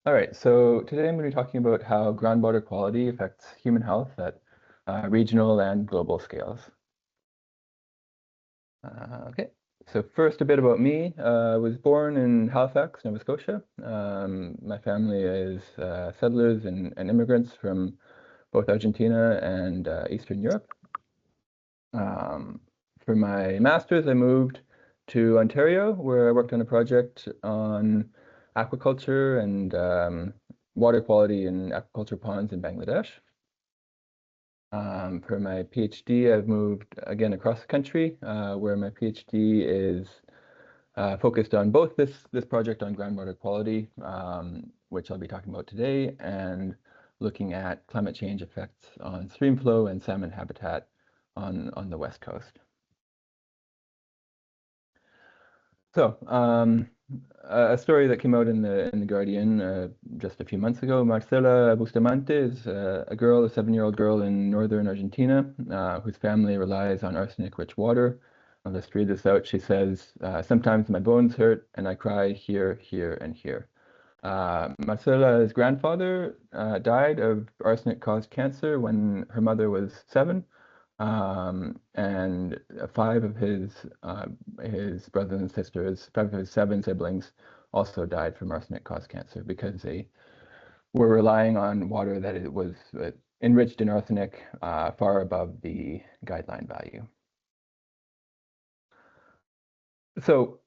All right, so today I'm going to be talking about how groundwater quality affects human health at regional and global scales. Okay, so first a bit about me. I was born in Halifax, Nova Scotia. My family is settlers and immigrants from both Argentina and Eastern Europe. For my master's, I moved to Ontario, where I worked on a project on aquaculture and water quality in aquaculture ponds in Bangladesh. For my PhD, I've moved again across the country, where my PhD is focused on both this project on groundwater quality, which I'll be talking about today, and looking at climate change effects on stream flow and salmon habitat on the West Coast. So, a story that came out in the Guardian just a few months ago. Marcela Bustamante is a 7-year-old girl in northern Argentina, whose family relies on arsenic-rich water. I'll just read this out. She says, "Sometimes my bones hurt and I cry here, here, and here." Marcela's grandfather died of arsenic-caused cancer when her mother was 7. And 5 of his brothers and sisters, 5 of his 7 siblings, also died from arsenic-caused cancer because they were relying on water that it was enriched in arsenic far above the guideline value. So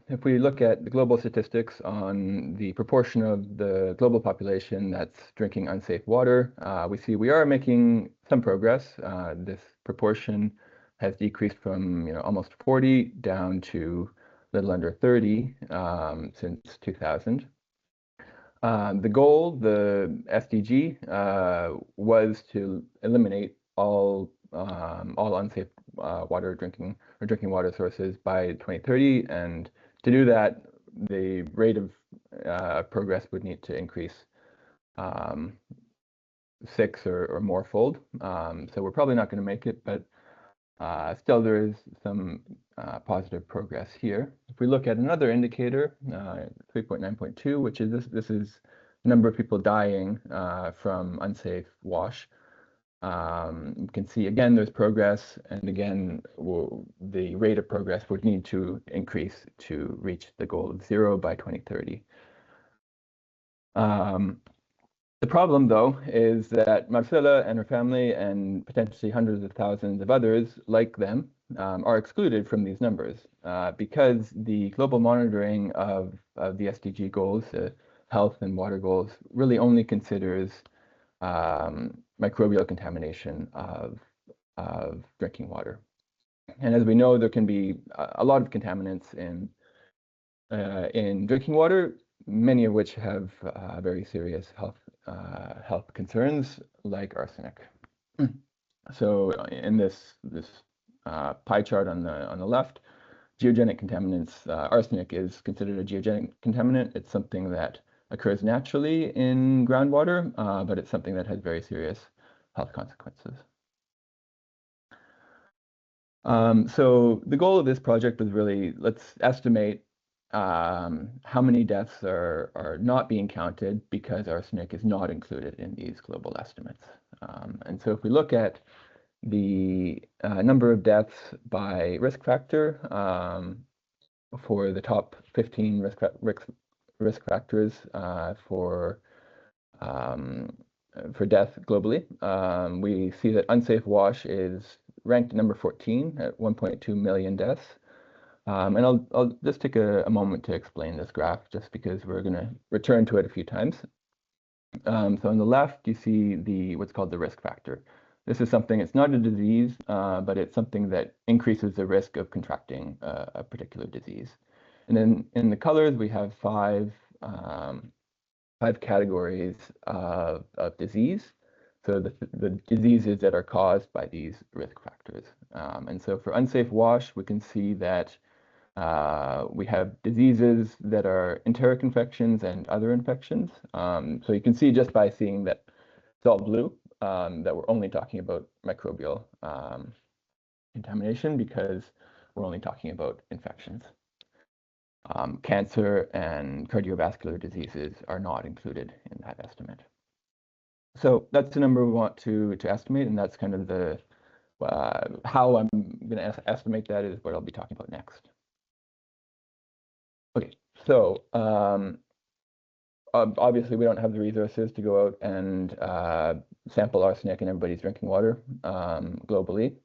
if we look at the global statistics on the proportion of the global population that's drinking unsafe water, we see we are making some progress. This proportion has decreased from almost 40 down to a little under 30 since 2000. The goal, the SDG, was to eliminate all unsafe drinking water sources by 2030, and to do that, the rate of progress would need to increase 6 or more fold. So we're probably not going to make it, but still there is some positive progress here. If we look at another indicator, 3.9.2, which is this is the number of people dying from unsafe wash. You can see again there's progress, and again the rate of progress would need to increase to reach the goal of 0 by 2030. The problem, though, is that Marcela and her family, and potentially hundreds of thousands of others like them, are excluded from these numbers because the global monitoring of the SDG goals, health and water goals, really only considers microbial contamination of drinking water. And as we know, there can be a lot of contaminants in drinking water, many of which have very serious health concerns, like arsenic. So in this pie chart on the left, geogenic contaminants, arsenic is considered a geogenic contaminant. It's something that occurs naturally in groundwater, but it's something that has very serious health consequences. So the goal of this project was really, let's estimate how many deaths are not being counted because arsenic is not included in these global estimates. And so if we look at the number of deaths by risk factor for the top 15 risk factors for death globally, we see that unsafe wash is ranked number 14 at 1.2 million deaths. And I'll just take a moment to explain this graph, just because we're going to return to it a few times. So on the left, you see what's called the risk factor. This is something, it's not a disease, but it's something that increases the risk of contracting a particular disease. And then in the colors, we have five categories of disease. So the diseases that are caused by these risk factors. And so for unsafe wash, we can see that we have diseases that are enteric infections and other infections. So you can see just by seeing that it's all blue, that we're only talking about microbial contamination, because we're only talking about infections. Cancer and cardiovascular diseases are not included in that estimate. So that's the number we want to estimate, and that's kind of the how I'm going to estimate that is what I'll be talking about next. Okay, so obviously we don't have the resources to go out and sample arsenic in everybody's drinking water globally,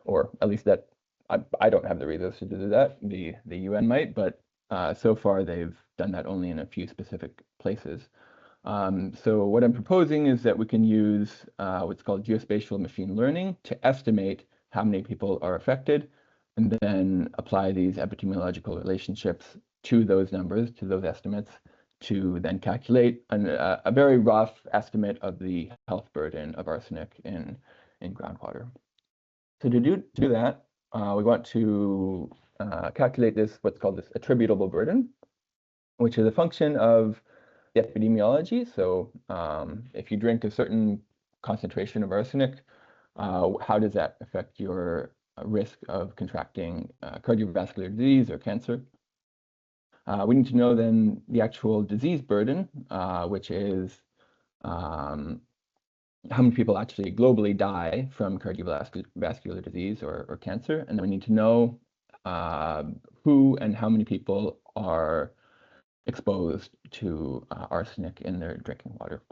or at least that I don't have the resources to do that. The UN might, but so far they've done that only in a few specific places. So what I'm proposing is that we can use what's called geospatial machine learning to estimate how many people are affected, and then apply these epidemiological relationships to those numbers, to those estimates, to then calculate a very rough estimate of the health burden of arsenic in groundwater. So to do that, we want to calculate this, what's called this attributable burden, which is a function of the epidemiology. So if you drink a certain concentration of arsenic, how does that affect your risk of contracting cardiovascular disease or cancer? We need to know then the actual disease burden, which is how many people actually globally die from cardiovascular disease or cancer. And then we need to know who and how many people are exposed to arsenic in their drinking water.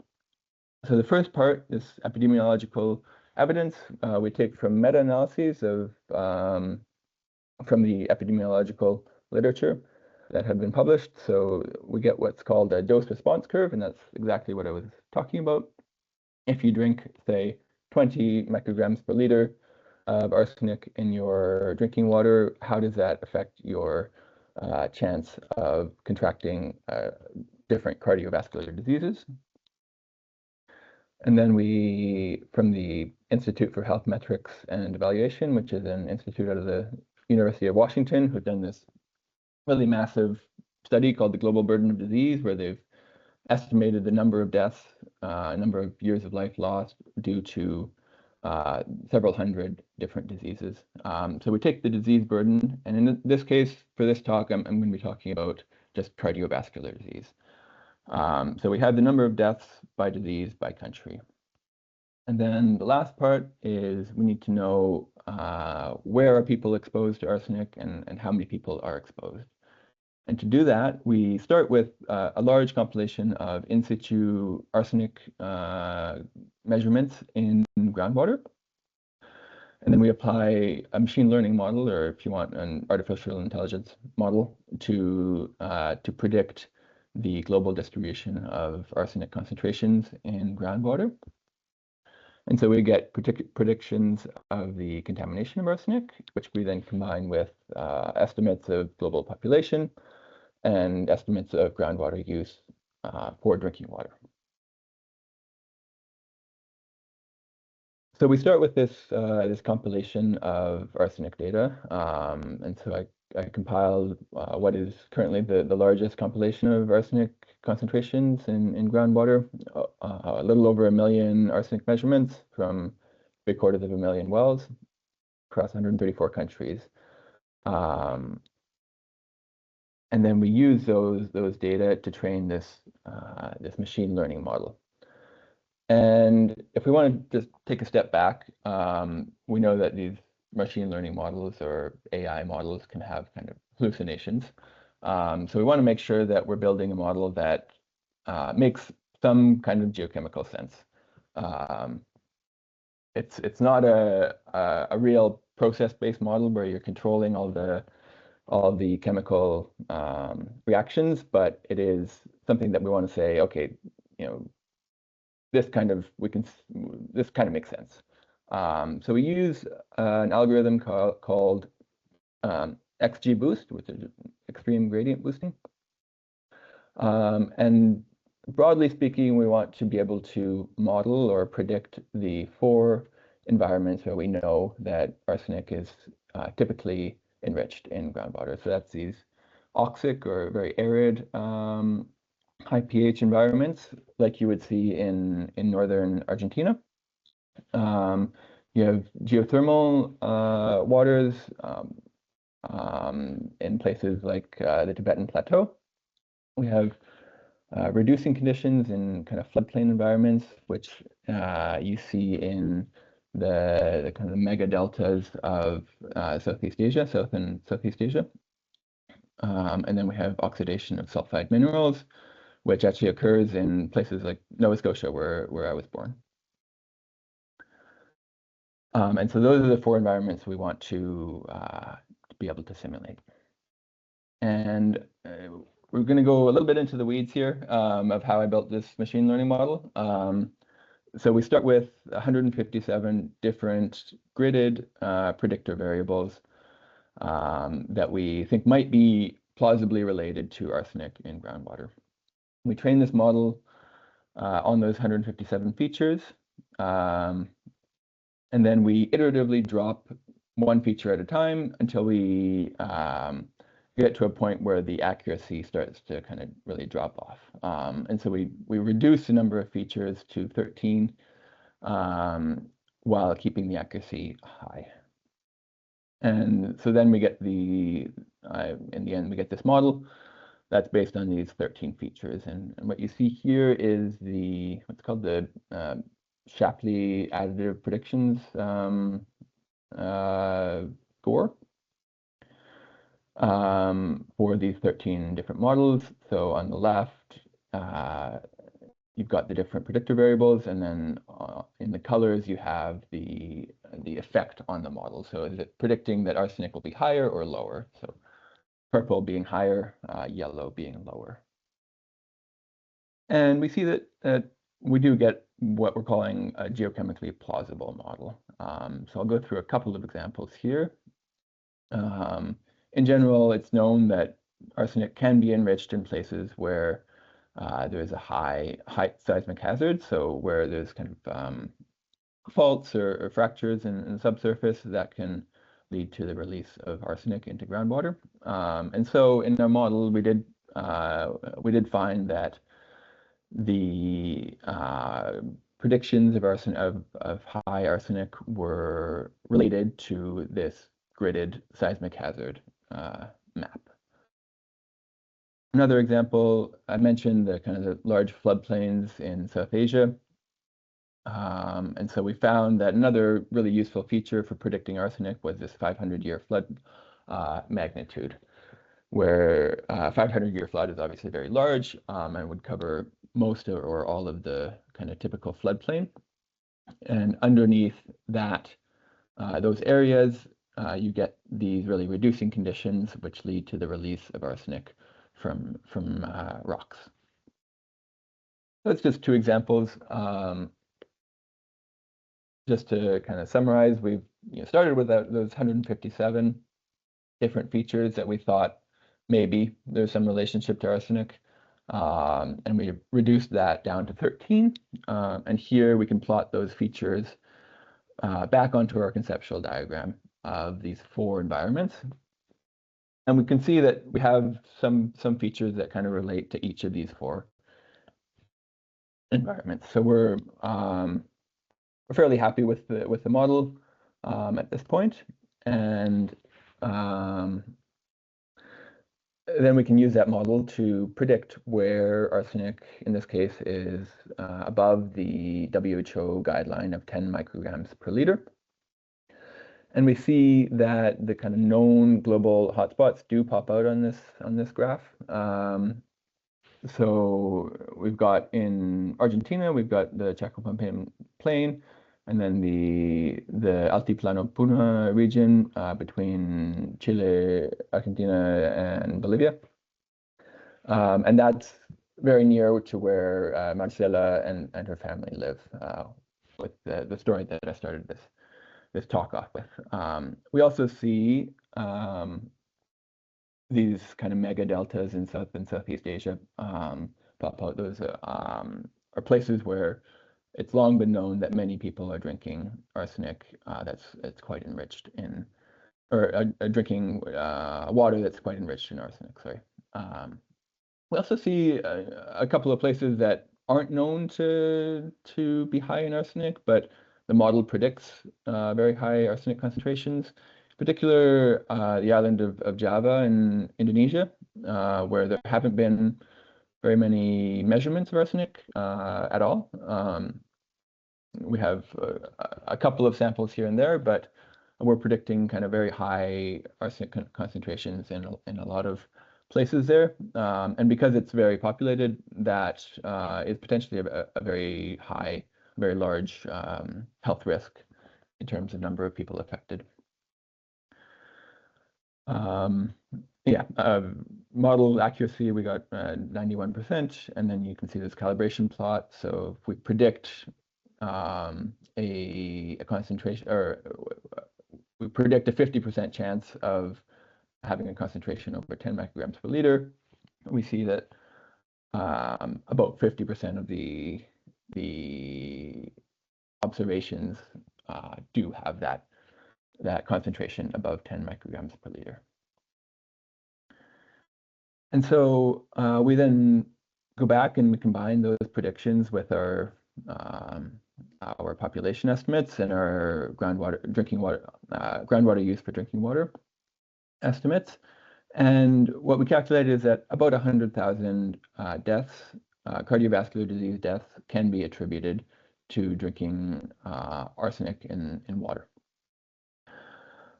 So the first part is epidemiological evidence. We take from meta-analyses of from the epidemiological literature that have been published. So we get what's called a dose response curve, and that's exactly what I was talking about. If you drink, say, 20 micrograms per liter of arsenic in your drinking water, how does that affect your chance of contracting different cardiovascular diseases? And then we, from the Institute for Health Metrics and Evaluation, which is an institute out of the University of Washington, who've done this really massive study called the Global Burden of Disease, where they've estimated the number of deaths, number of years of life lost due to several hundred different diseases. So we take the disease burden, and in this case, for this talk, I'm going to be talking about just cardiovascular disease. So we have the number of deaths by disease by country. And then the last part is we need to know where are people exposed to arsenic and how many people are exposed. And to do that, we start with a large compilation of in situ arsenic measurements in groundwater. And then we apply a machine learning model, or if you want, an artificial intelligence model to predict the global distribution of arsenic concentrations in groundwater. And so we get predictions of the contamination of arsenic, which we then combine with estimates of global population and estimates of groundwater use for drinking water. So we start with this this compilation of arsenic data, and so I compiled what is currently the largest compilation of arsenic concentrations in groundwater, a little over 1 million arsenic measurements from 750,000 wells across 134 countries. And then we use those data to train this this machine learning model. And if we want to just take a step back, we know that these machine learning models or AI models can have kind of hallucinations. So we want to make sure that we're building a model that makes some kind of geochemical sense. It's not a real process-based model where you're controlling all the chemical reactions, but it is something that we want to say, okay, you know, this kind of makes sense. So we use an algorithm called XGBoost, which is extreme gradient boosting. And broadly speaking, we want to be able to model or predict the 4 environments where we know that arsenic is typically enriched in groundwater. So that's these oxic or very arid high pH environments like you would see in northern Argentina. You have geothermal waters, in places like the Tibetan Plateau. We have reducing conditions in kind of floodplain environments, which you see in the kind of mega deltas of Southeast Asia, South and Southeast Asia. And then we have oxidation of sulfide minerals, which actually occurs in places like Nova Scotia, where I was born. And so those are the 4 environments we want to be able to simulate. And we're going to go a little bit into the weeds here of how I built this machine learning model. So we start with 157 different gridded predictor variables that we think might be plausibly related to arsenic in groundwater. We train this model on those 157 features, and then we iteratively drop one feature at a time until we get to a point where the accuracy starts to kind of really drop off. And so we reduce the number of features to 13 while keeping the accuracy high. And so then we get in the end, we get this model that's based on these 13 features. And what you see here is what's called the Shapley additive predictions score for these 13 different models. So on the left, you've got the different predictor variables, and then in the colors you have the effect on the model. So is it predicting that arsenic will be higher or lower? So purple being higher, yellow being lower. And we see that we do get what we're calling a geochemically plausible model. So I'll go through a couple of examples here. In general, it's known that arsenic can be enriched in places where there's a high seismic hazard, so where there's kind of faults or fractures in the subsurface that can lead to the release of arsenic into groundwater. And so in our model, we did find that the predictions of high arsenic were related to this gridded seismic hazard map. Another example, I mentioned the kind of the large floodplains in South Asia. And so we found that another really useful feature for predicting arsenic was this 500-year flood magnitude, where 500-year flood is obviously very large and would cover most or all of the kind of typical floodplain. And underneath that, those areas, you get these really reducing conditions, which lead to the release of arsenic from rocks. That's just 2 examples. Just to kind of summarize, we've started with those 157 different features that we thought maybe there's some relationship to arsenic, and we reduced that down to 13. And here we can plot those features back onto our conceptual diagram of these 4 environments. And we can see that we have some features that kind of relate to each of these 4 environments. So we're fairly happy with the model at this point, and then we can use that model to predict where arsenic, in this case, is above the WHO guideline of 10 micrograms per liter. And we see that the kind of known global hotspots do pop out on this graph. So we've got in Argentina, we've got the Chaco-Pampean Plain, and then the Altiplano Puna region between Chile, Argentina, and Bolivia. And that's very near to where Marcela and her family live, with the story that I started this talk off with. We also see these kind of mega deltas in South and Southeast Asia pop out. Those are places where it's long been known that many people are drinking arsenic that's quite enriched in, or drinking water that's quite enriched in arsenic, sorry. We also see a couple of places that aren't known to be high in arsenic, but the model predicts very high arsenic concentrations. particular the island of Java in Indonesia, where there haven't been very many measurements of arsenic at all. We have a couple of samples here and there, but we're predicting kind of very high arsenic concentrations in a lot of places there. And because it's very populated, that is potentially a very high, very large health risk in terms of number of people affected. Yeah, model accuracy, we got 91%, and then you can see this calibration plot. So if we predict a concentration, or we predict a 50% chance of having a concentration over 10 micrograms per liter, we see that about 50% of the observations do have that concentration above 10 micrograms per liter. And so we then go back and we combine those predictions with our population estimates and our groundwater use for drinking water estimates. And what we calculated is that about 100,000 deaths, cardiovascular disease deaths, can be attributed to drinking arsenic in water.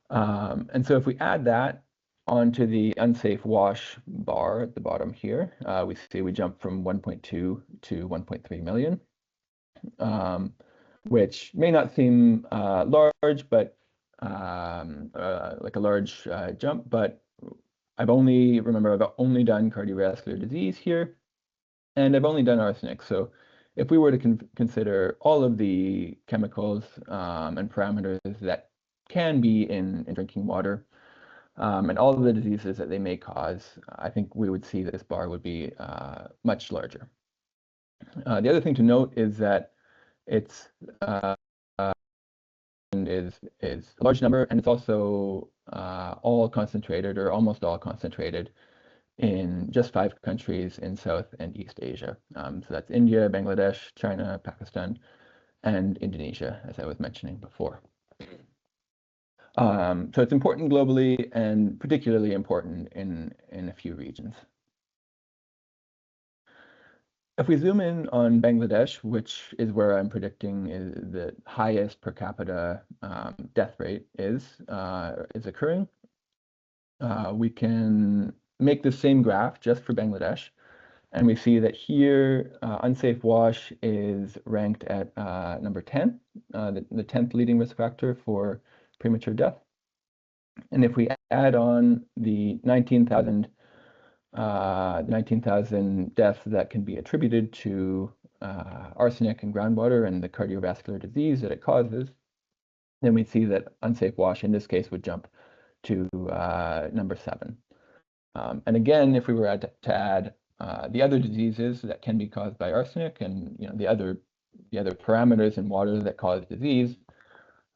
And so if we add that onto the unsafe wash bar at the bottom here, we see we jump from 1.2 to 1.3 million, which may not seem large, but like a large jump, but I've only done cardiovascular disease here, and I've only done arsenic. So if we were to consider all of the chemicals and parameters that can be in drinking water, and all of the diseases that they may cause, I think we would see that this bar would be much larger. The other thing to note is that it's is a large number, and it's also all concentrated, or almost all concentrated, in just 5 countries in South and East Asia. So that's India, Bangladesh, China, Pakistan, and Indonesia, as I was mentioning before. So it's important globally and particularly important in a few regions. If we zoom in on Bangladesh, which is where I'm predicting the highest per capita death rate is occurring, we can make the same graph just for Bangladesh, and we see that here unsafe wash is ranked at number 10, the 10th leading risk factor for premature death. And if we add on the 19,000 deaths that can be attributed to arsenic in groundwater and the cardiovascular disease that it causes, then we see that unsafe wash in this case would jump to number 7. And again, if we were to add the other diseases that can be caused by arsenic, and the other parameters in water that cause disease,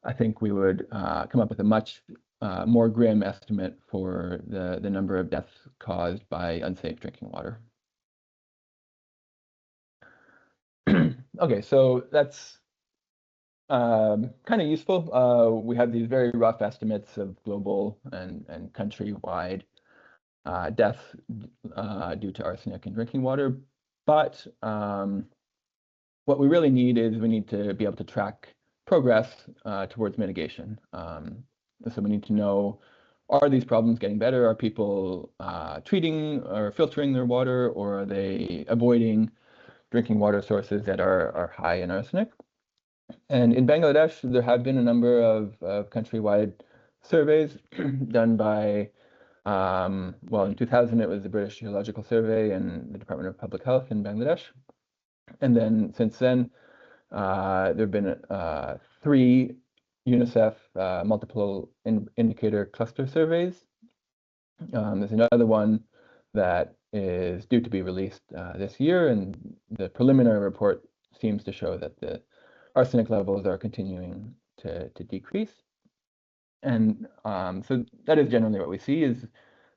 I think we would come up with a much more grim estimate for the number of deaths caused by unsafe drinking water. Okay, so that's kind of useful. We have these very rough estimates of global and countrywide deaths due to arsenic in drinking water, but what we really need is we need to be able to track progress towards mitigation. So we need to know, are these problems getting better? Are people treating or filtering their water, or are they avoiding drinking water sources that are high in arsenic? And in Bangladesh, there have been a number of countrywide surveys done by, well, in 2000, it was the British Geological Survey and the Department of Public Health in Bangladesh. And then since then, there have been 3 UNICEF multiple indicator cluster surveys. There's another one that is due to be released this year, and the preliminary report seems to show that the arsenic levels are continuing to decrease. And so that is generally what we see, is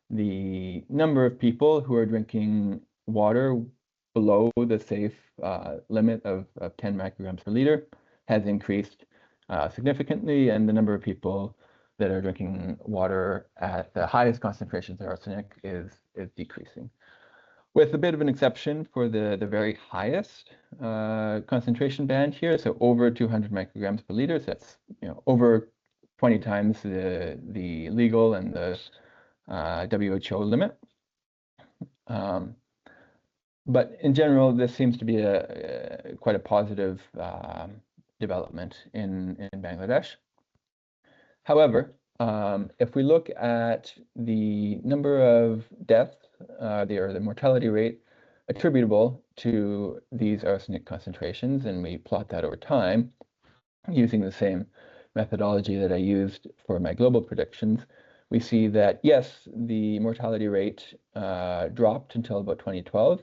the number of people who are drinking water below the safe limit of 10 micrograms per liter has increased significantly, and the number of people that are drinking water at the highest concentrations of arsenic is decreasing. With a bit of an exception for the very highest concentration band here, so over 200 micrograms per liter. So that's over 20 times the legal and the WHO limit. But in general, this seems to be quite a positive development in Bangladesh. However, if we look at the number of deaths, the mortality rate attributable to these arsenic concentrations, and we plot that over time using the same methodology that I used for my global predictions, we see that, yes, the mortality rate dropped until about 2012,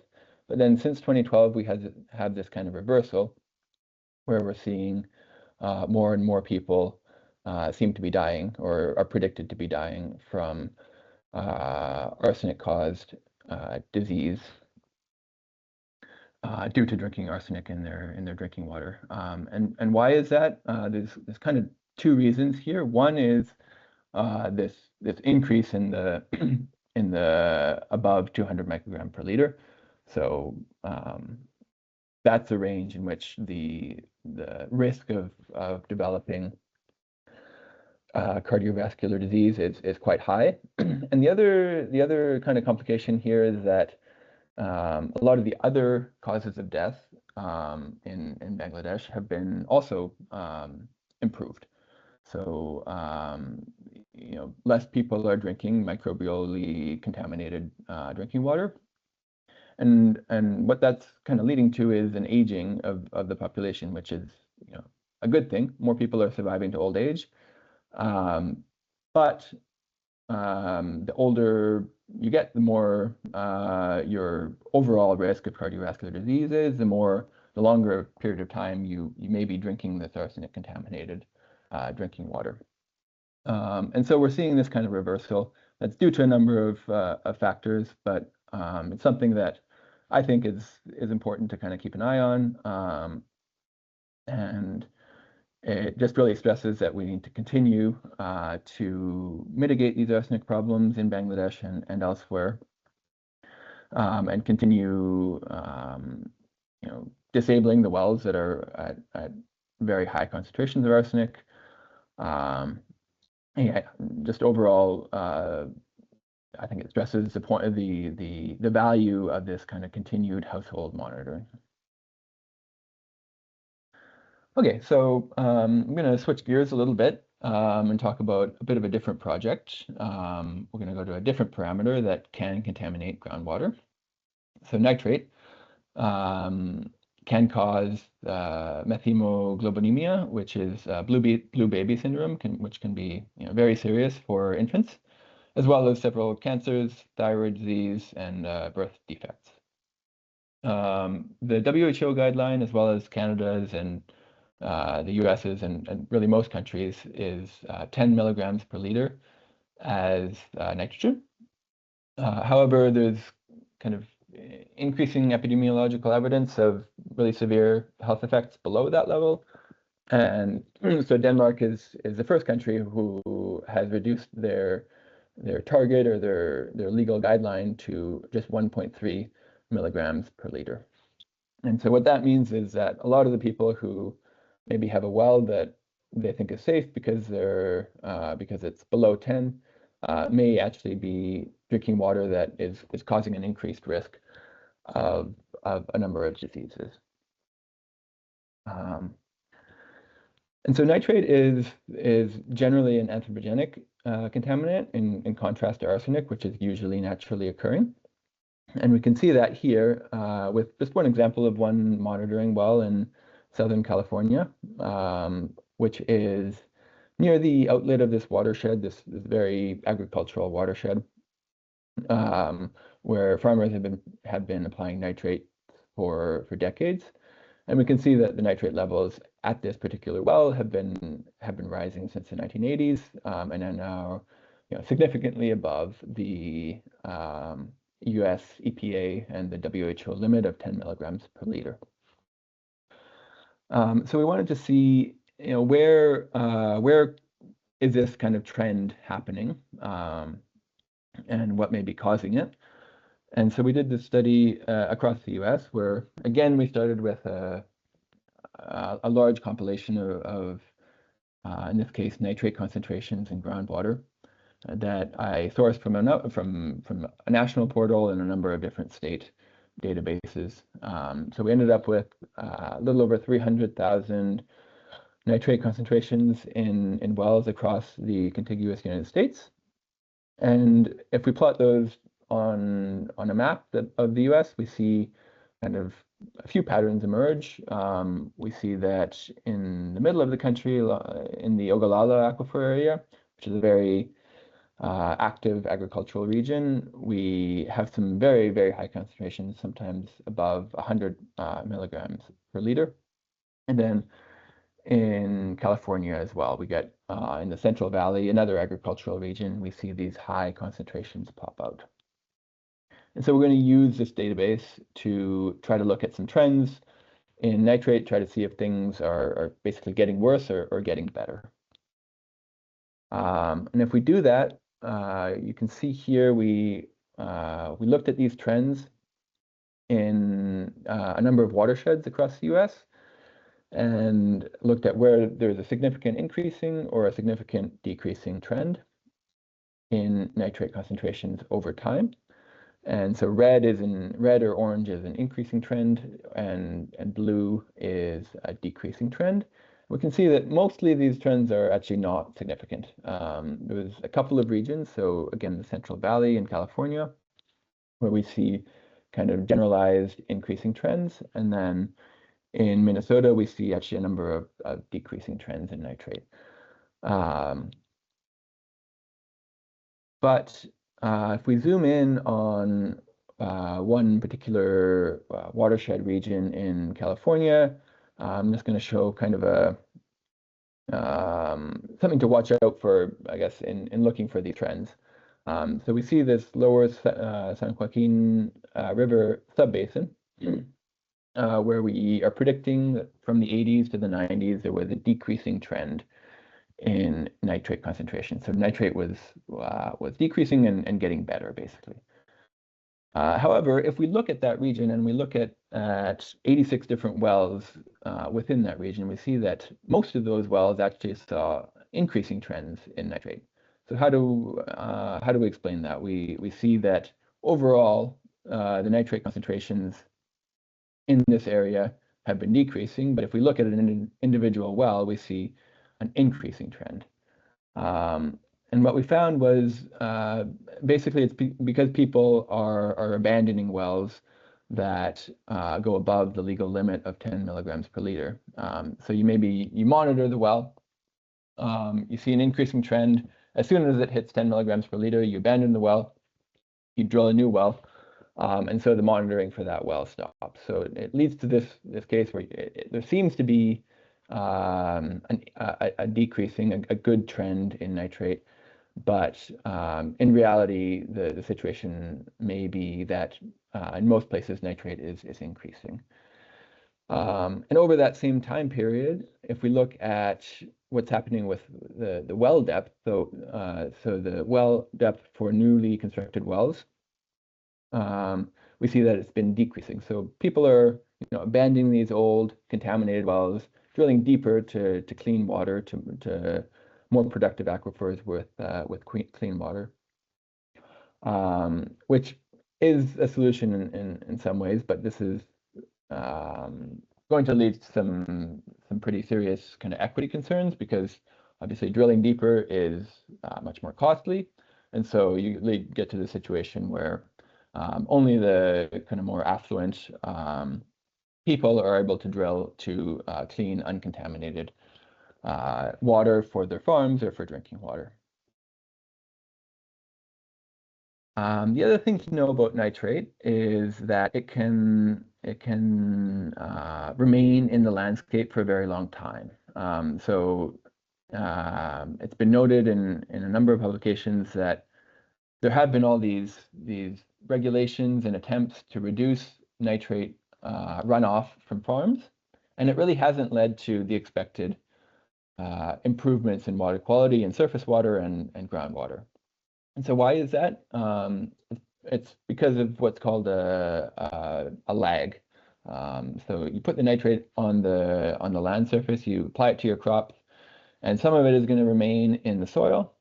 but then since 2012, we had this kind of reversal where we're seeing more and more people seem to be dying or are predicted to be dying from arsenic-caused disease due to drinking arsenic in their drinking water. And why is that? There's kind of two reasons here. One is this increase in the in the above 200 microgram per liter. So that's a range in which the risk of developing cardiovascular disease is quite high. And the other kind of complication here is that a lot of the other causes of death in Bangladesh have been also improved. So less people are drinking microbially contaminated drinking water. And what that's kind of leading to is an aging of the population, which is a good thing. More people are surviving to old age. But the older you get, the more your overall risk of cardiovascular disease is, the longer period of time you may be drinking this arsenic contaminated drinking water. And so we're seeing this kind of reversal that's due to a number of factors, but it's something that I think is important to kind of keep an eye on. And it just really stresses that we need to continue to mitigate these arsenic problems in Bangladesh and elsewhere, and continue disabling the wells that are at very high concentrations of arsenic. Yeah, just overall, I think it stresses the point of the value of this kind of continued household monitoring. Okay, so I'm going to switch gears a little bit and talk about a bit of a different project. We're going to go to a different parameter that can contaminate groundwater. So nitrate can cause methemoglobinemia, which is blue baby syndrome, which can be very serious for infants, as well as several cancers, thyroid disease, and birth defects. The WHO guideline, as well as Canada's and the US's and really most countries, is 10 milligrams per liter as nitrogen. However, there's kind of increasing epidemiological evidence of really severe health effects below that level. And so Denmark is the first country who has reduced their target or their legal guideline to just 1.3 milligrams per liter. And so what that means is that a lot of the people who maybe have a well that they think is safe because it's below 10 may actually be drinking water that is causing an increased risk of a number of diseases. And so nitrate is generally an anthropogenic contaminant in contrast to arsenic, which is usually naturally occurring. And we can see that here with just one example of one monitoring well in Southern California, which is near the outlet of this watershed, this very agricultural watershed, where farmers have been applying nitrate for decades. And we can see that the nitrate levels at this particular well have been rising since the 1980s, and are now significantly above the US EPA and the WHO limit of 10 milligrams per liter. So we wanted to see where is this kind of trend happening, and what may be causing it? And so we did this study across the US, where again we started with a large compilation of in this case, nitrate concentrations in groundwater that I sourced from a national portal and a number of different state databases. So we ended up with a little over 300,000 nitrate concentrations in wells across the contiguous United States. And if we plot those on a map of the US, we see kind of a few patterns emerge. We see that in the middle of the country, in the Ogallala aquifer area, which is a very active agricultural region, we have some very, very high concentrations, sometimes above 100 milligrams per liter. And then in California as well, we get in the Central Valley, another agricultural region, we see these high concentrations pop out. And so we're going to use this database to try to look at some trends in nitrate, try to see if things are basically getting worse or getting better. And if we do that, you can see here we looked at these trends in a number of watersheds across the US and looked at where there's a significant increasing or a significant decreasing trend in nitrate concentrations over time. And so red or orange is an increasing trend, and blue is a decreasing trend. We can see that mostly these trends are actually not significant. There was a couple of regions, so again, the Central Valley in California, where we see kind of generalized increasing trends. And then in Minnesota, we see actually a number of decreasing trends in nitrate. But if we zoom in on one particular watershed region in California, I'm just going to show kind of a something to watch out for, I guess, in looking for these trends. So we see this lower San Joaquin River subbasin, where we are predicting that from the 80s to the 90s, there was a decreasing trend in nitrate concentration. So nitrate was decreasing and getting better, basically. However, if we look at that region and we look at 86 different wells within that region, we see that most of those wells actually saw increasing trends in nitrate. So how do we explain that? We see that overall the nitrate concentrations in this area have been decreasing, but if we look at an individual well, we see an increasing trend. And what we found was basically it's because people are abandoning wells that go above the legal limit of 10 milligrams per liter. So you monitor the well, you see an increasing trend. As soon as it hits 10 milligrams per liter, you abandon the well, you drill a new well, and so the monitoring for that well stops. So it leads to this case where there seems to be a decreasing, a good trend in nitrate, but in reality, the situation may be that in most places nitrate is increasing. And over that same time period, if we look at what's happening with the well depth, so the well depth for newly constructed wells, we see that it's been decreasing. So people are abandoning these old contaminated wells, drilling deeper to clean water, to more productive aquifers with clean water, which is a solution in some ways, but this is going to lead to some pretty serious kind of equity concerns, because obviously drilling deeper is much more costly, and so you get to the situation where only the kind of more affluent people are able to drill to clean, uncontaminated water for their farms or for drinking water. The other thing to know about nitrate is that it can remain in the landscape for a very long time. So it's been noted in a number of publications that there have been all these regulations and attempts to reduce nitrate runoff from farms, and it really hasn't led to the expected improvements in water quality in surface water and groundwater. And so why is that? It's because of what's called a lag. So you put the nitrate on the land surface, you apply it to your crops, and some of it is going to remain in the soil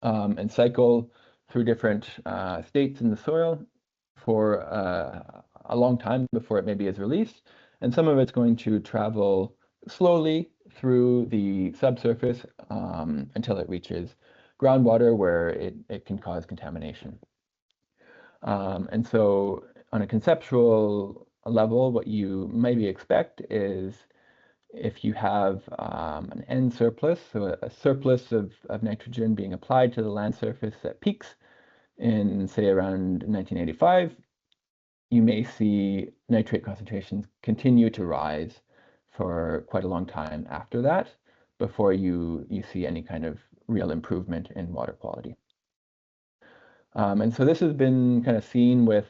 and cycle through different states in the soil for a long time before it maybe is released. And some of it's going to travel slowly through the subsurface until it reaches groundwater, where it can cause contamination. And so on a conceptual level, what you maybe expect is if you have an N surplus, so a surplus of nitrogen being applied to the land surface that peaks in, say, around 1985, you may see nitrate concentrations continue to rise for quite a long time after that, before you see any kind of real improvement in water quality. And so this has been kind of seen with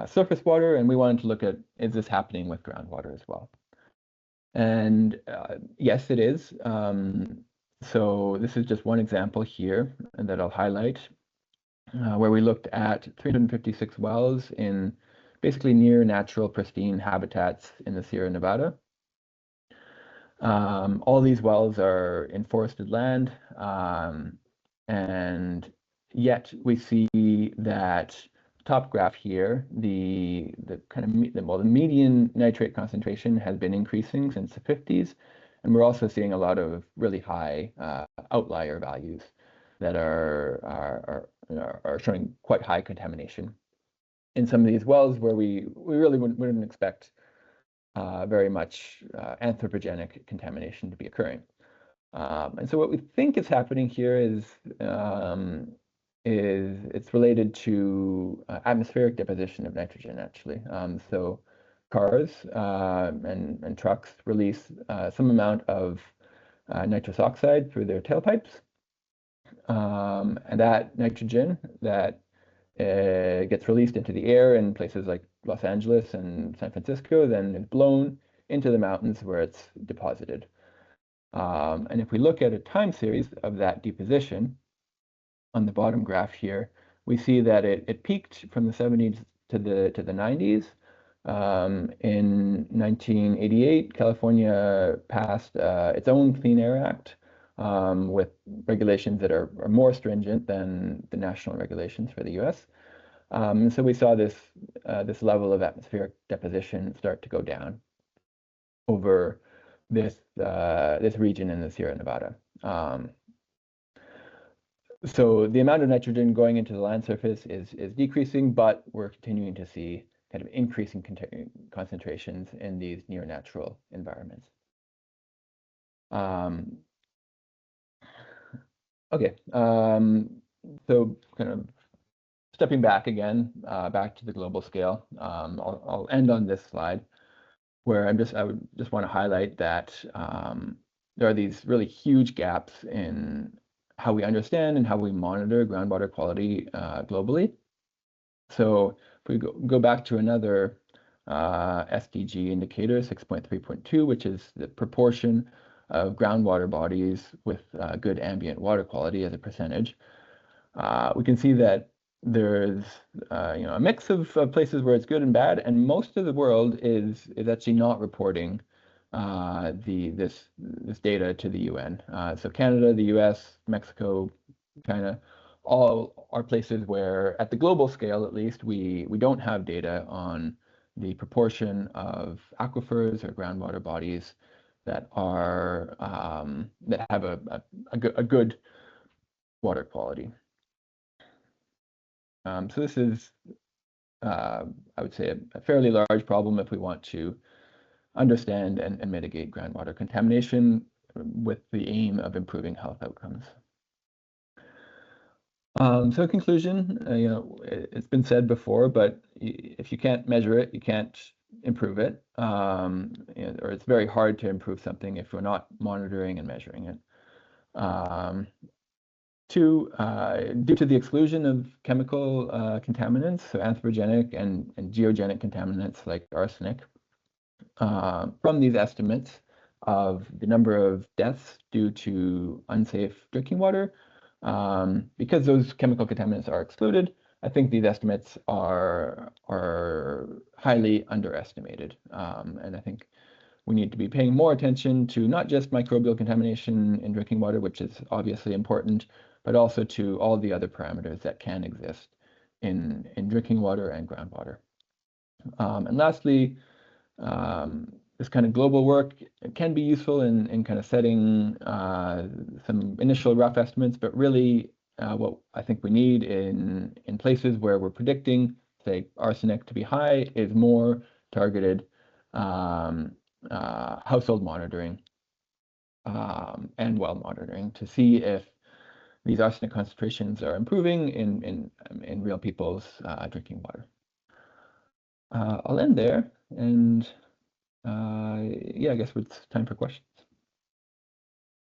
surface water, and we wanted to look at, is this happening with groundwater as well? And yes, it is. So this is just one example here that I'll highlight, where we looked at 356 wells in basically near natural pristine habitats in the Sierra Nevada. All these wells are in forested land, and yet we see that top graph here, the median nitrate concentration has been increasing since the 50s, and we're also seeing a lot of really high outlier values that are showing quite high contamination in some of these wells, where we really wouldn't expect very much anthropogenic contamination to be occurring. And so what we think is happening here is it's related to atmospheric deposition of nitrogen, actually. So cars and trucks release some amount of nitrous oxide through their tailpipes. And that nitrogen that gets released into the air in places like Los Angeles and San Francisco, then is blown into the mountains where it's deposited. And if we look at a time series of that deposition on the bottom graph here, we see that it peaked from the 70s to the 90s. In 1988, California passed its own Clean Air Act with regulations that are more stringent than the national regulations for the US. So we saw this level of atmospheric deposition start to go down over this region in the Sierra Nevada. So the amount of nitrogen going into the land surface is decreasing, but we're continuing to see kind of increasing concentrations in these near natural environments. Okay, so kind of stepping back again, back to the global scale. I'll end on this slide, where I would just want to highlight that there are these really huge gaps in how we understand and how we monitor groundwater quality globally. So if we go back to another SDG indicator, 6.3.2, which is the proportion of groundwater bodies with good ambient water quality as a percentage, we can see that there's a mix of places where it's good and bad, and most of the world is actually not reporting this data to the UN. So Canada, the US, Mexico, China, all are places where, at the global scale at least, we don't have data on the proportion of aquifers or groundwater bodies that are that have a good water quality. So this is, I would say, a fairly large problem if we want to understand and mitigate groundwater contamination with the aim of improving health outcomes. So in conclusion, it's been said before, but if you can't measure it, you can't improve it, or it's very hard to improve something if we're not monitoring and measuring it. Two, due to the exclusion of chemical contaminants, so anthropogenic and geogenic contaminants like arsenic, from these estimates, of the number of deaths due to unsafe drinking water. Because those chemical contaminants are excluded, I think these estimates are highly underestimated. And I think we need to be paying more attention to not just microbial contamination in drinking water, which is obviously important, but also to all the other parameters that can exist in drinking water and groundwater. And lastly, this kind of global work can be useful in kind of setting some initial rough estimates, but really what I think we need in places where we're predicting, say, arsenic to be high is more targeted household monitoring and well monitoring to see if these arsenic concentrations are improving in real people's drinking water. I'll end there, and yeah, I guess it's time for questions.